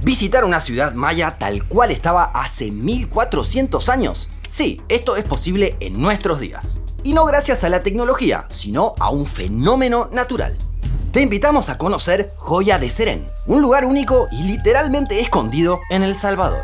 ¿Visitar una ciudad maya tal cual estaba hace 1400 años? Sí, esto es posible en nuestros días. Y no gracias a la tecnología, sino a un fenómeno natural. Te invitamos a conocer Joya de Serén, un lugar único y literalmente escondido en El Salvador.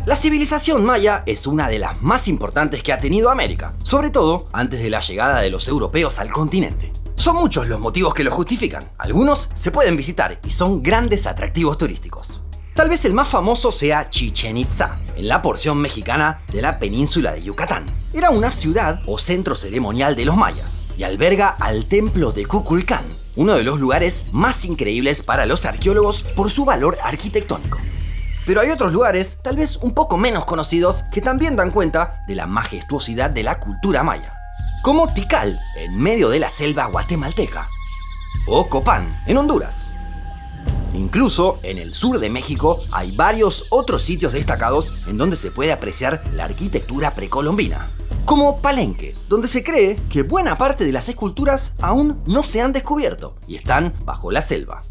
La civilización maya es una de las más importantes que ha tenido América, sobre todo antes de la llegada de los europeos al continente. Son muchos los motivos que lo justifican. Algunos se pueden visitar y son grandes atractivos turísticos. Tal vez el más famoso sea Chichén Itzá, en la porción mexicana de la península de Yucatán. Era una ciudad o centro ceremonial de los mayas y alberga al templo de Kukulcán, uno de los lugares más increíbles para los arqueólogos por su valor arquitectónico. Pero hay otros lugares, tal vez un poco menos conocidos, que también dan cuenta de la majestuosidad de la cultura maya, como Tikal, en medio de la selva guatemalteca, o Copán, en Honduras. Incluso en el sur de México hay varios otros sitios destacados en donde se puede apreciar la arquitectura precolombina, como Palenque, donde se cree que buena parte de las esculturas aún no se han descubierto y están bajo la selva.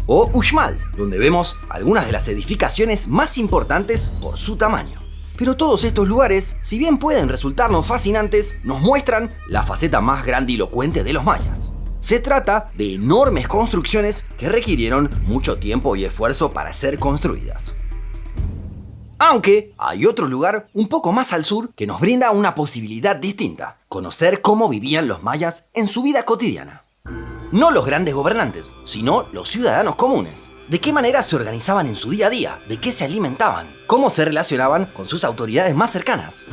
O Uxmal, donde vemos algunas de las edificaciones más importantes por su tamaño. Pero todos estos lugares, si bien pueden resultarnos fascinantes, nos muestran la faceta más grandilocuente de los mayas. Se trata de enormes construcciones que requirieron mucho tiempo y esfuerzo para ser construidas. Aunque hay otro lugar un poco más al sur que nos brinda una posibilidad distinta: conocer cómo vivían los mayas en su vida cotidiana. No los grandes gobernantes, sino los ciudadanos comunes. ¿De qué manera se organizaban en su día a día? ¿De qué se alimentaban? ¿Cómo se relacionaban con sus autoridades más cercanas?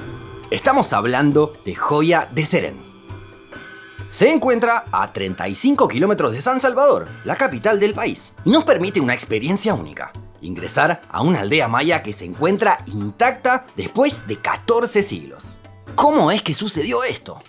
Estamos hablando de Joya de Serén. Se encuentra a 35 kilómetros de San Salvador, la capital del país, y nos permite una experiencia única: ingresar a una aldea maya que se encuentra intacta después de 14 siglos. ¿Cómo es que sucedió esto?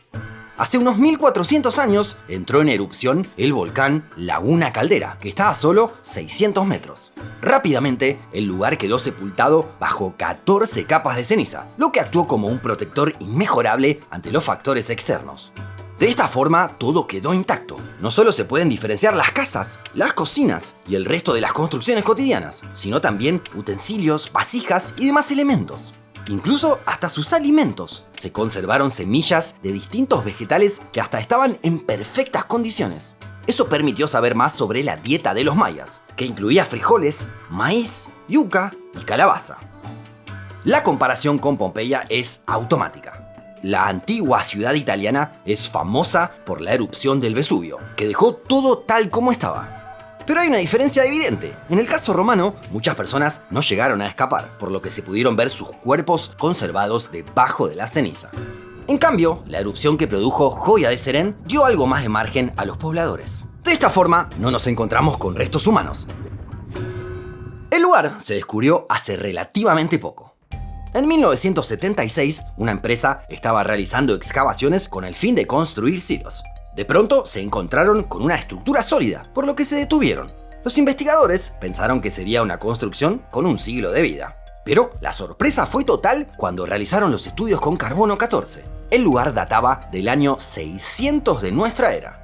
Hace unos 1400 años entró en erupción el volcán Laguna Caldera, que está a solo 600 metros. Rápidamente, el lugar quedó sepultado bajo 14 capas de ceniza, lo que actuó como un protector inmejorable ante los factores externos. De esta forma, todo quedó intacto. No solo se pueden diferenciar las casas, las cocinas y el resto de las construcciones cotidianas, sino también utensilios, vasijas y demás elementos. Incluso hasta sus alimentos. Se conservaron semillas de distintos vegetales que hasta estaban en perfectas condiciones. Eso permitió saber más sobre la dieta de los mayas, que incluía frijoles, maíz, yuca y calabaza. La comparación con Pompeya es automática. La antigua ciudad italiana es famosa por la erupción del Vesubio, que dejó todo tal como estaba. Pero hay una diferencia evidente. En el caso romano, muchas personas no llegaron a escapar, por lo que se pudieron ver sus cuerpos conservados debajo de la ceniza. En cambio, la erupción que produjo Joya de Serén dio algo más de margen a los pobladores. De esta forma, no nos encontramos con restos humanos. El lugar se descubrió hace relativamente poco. En 1976, una empresa estaba realizando excavaciones con el fin de construir silos. De pronto se encontraron con una estructura sólida, por lo que se detuvieron. Los investigadores pensaron que sería una construcción con un siglo de vida. Pero la sorpresa fue total cuando realizaron los estudios con carbono 14. El lugar databa del año 600 de nuestra era.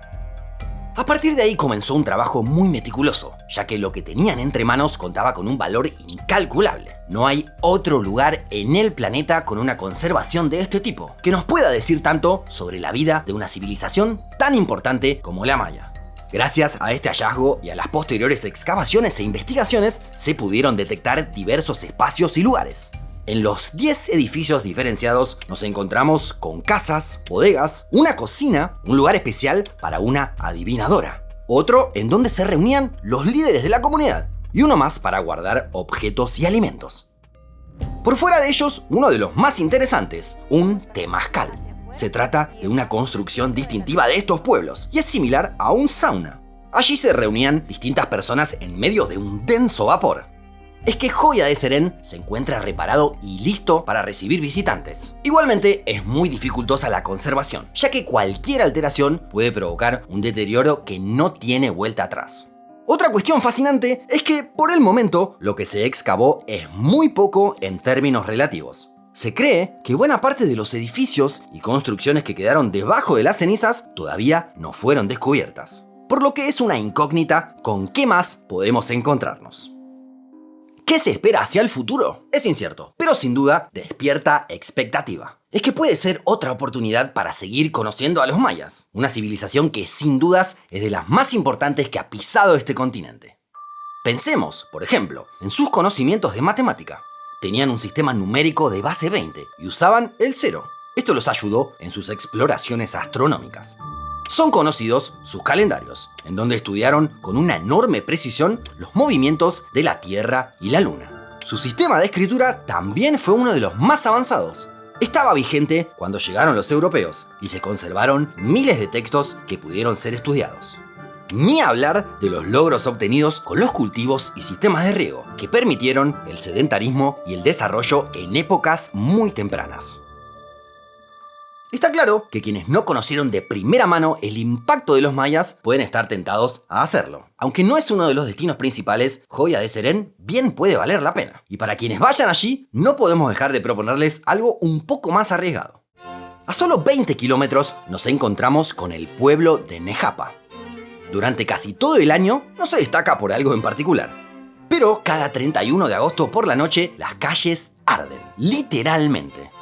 A partir de ahí comenzó un trabajo muy meticuloso, ya que lo que tenían entre manos contaba con un valor incalculable. No hay otro lugar en el planeta con una conservación de este tipo, que nos pueda decir tanto sobre la vida de una civilización tan importante como la maya. Gracias a este hallazgo y a las posteriores excavaciones e investigaciones, se pudieron detectar diversos espacios y lugares. En los 10 edificios diferenciados nos encontramos con casas, bodegas, una cocina, un lugar especial para una adivinadora, otro en donde se reunían los líderes de la comunidad y uno más para guardar objetos y alimentos. Por fuera de ellos, uno de los más interesantes, un temazcal. Se trata de una construcción distintiva de estos pueblos y es similar a un sauna. Allí se reunían distintas personas en medio de un denso vapor. Es que Joya de Serén se encuentra reparado y listo para recibir visitantes. Igualmente, es muy dificultosa la conservación, ya que cualquier alteración puede provocar un deterioro que no tiene vuelta atrás. Otra cuestión fascinante es que, por el momento, lo que se excavó es muy poco en términos relativos. Se cree que buena parte de los edificios y construcciones que quedaron debajo de las cenizas todavía no fueron descubiertas, por lo que es una incógnita con qué más podemos encontrarnos. ¿Qué se espera hacia el futuro? Es incierto, pero sin duda despierta expectativa. Es que puede ser otra oportunidad para seguir conociendo a los mayas, una civilización que sin dudas es de las más importantes que ha pisado este continente. Pensemos, por ejemplo, en sus conocimientos de matemática. Tenían un sistema numérico de base 20 y usaban el 0. Esto los ayudó en sus exploraciones astronómicas. Son conocidos sus calendarios, en donde estudiaron con una enorme precisión los movimientos de la Tierra y la Luna. Su sistema de escritura también fue uno de los más avanzados. Estaba vigente cuando llegaron los europeos y se conservaron miles de textos que pudieron ser estudiados. Ni hablar de los logros obtenidos con los cultivos y sistemas de riego, que permitieron el sedentarismo y el desarrollo en épocas muy tempranas. Está claro que quienes no conocieron de primera mano el impacto de los mayas pueden estar tentados a hacerlo. Aunque no es uno de los destinos principales, Joya de Serén bien puede valer la pena. Y para quienes vayan allí, no podemos dejar de proponerles algo un poco más arriesgado. A solo 20 kilómetros nos encontramos con el pueblo de Nejapa. Durante casi todo el año no se destaca por algo en particular. Pero cada 31 de agosto por la noche las calles arden, literalmente.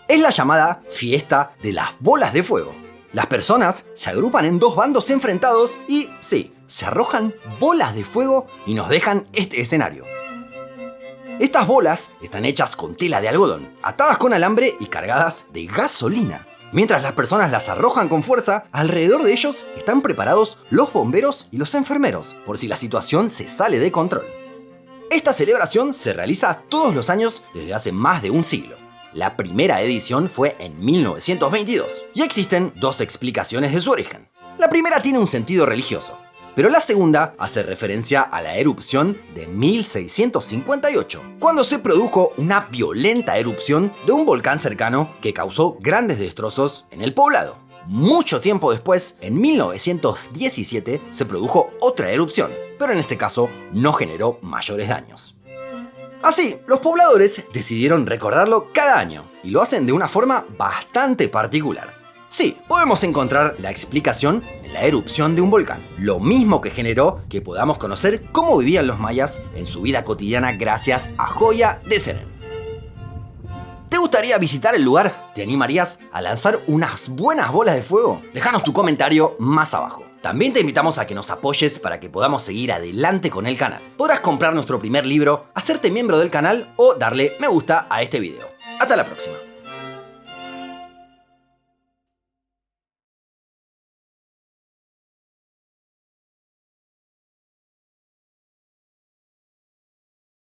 Es la llamada fiesta de las bolas de fuego. Las personas se agrupan en dos bandos enfrentados y, sí, se arrojan bolas de fuego y nos dejan este escenario. Estas bolas están hechas con tela de algodón, atadas con alambre y cargadas de gasolina. Mientras las personas las arrojan con fuerza, alrededor de ellos están preparados los bomberos y los enfermeros, por si la situación se sale de control. Esta celebración se realiza todos los años desde hace más de un siglo. La primera edición fue en 1922 y existen dos explicaciones de su origen. La primera tiene un sentido religioso, pero la segunda hace referencia a la erupción de 1658, cuando se produjo una violenta erupción de un volcán cercano que causó grandes destrozos en el poblado. Mucho tiempo después, en 1917, se produjo otra erupción, pero en este caso no generó mayores daños. Así, los pobladores decidieron recordarlo cada año, y lo hacen de una forma bastante particular. Sí, podemos encontrar la explicación en la erupción de un volcán, lo mismo que generó que podamos conocer cómo vivían los mayas en su vida cotidiana gracias a Joya de Serén. ¿Te gustaría visitar el lugar? ¿Te animarías a lanzar unas buenas bolas de fuego? Déjanos tu comentario más abajo. También te invitamos a que nos apoyes para que podamos seguir adelante con el canal. Podrás comprar nuestro primer libro, hacerte miembro del canal o darle me gusta a este video. Hasta la próxima.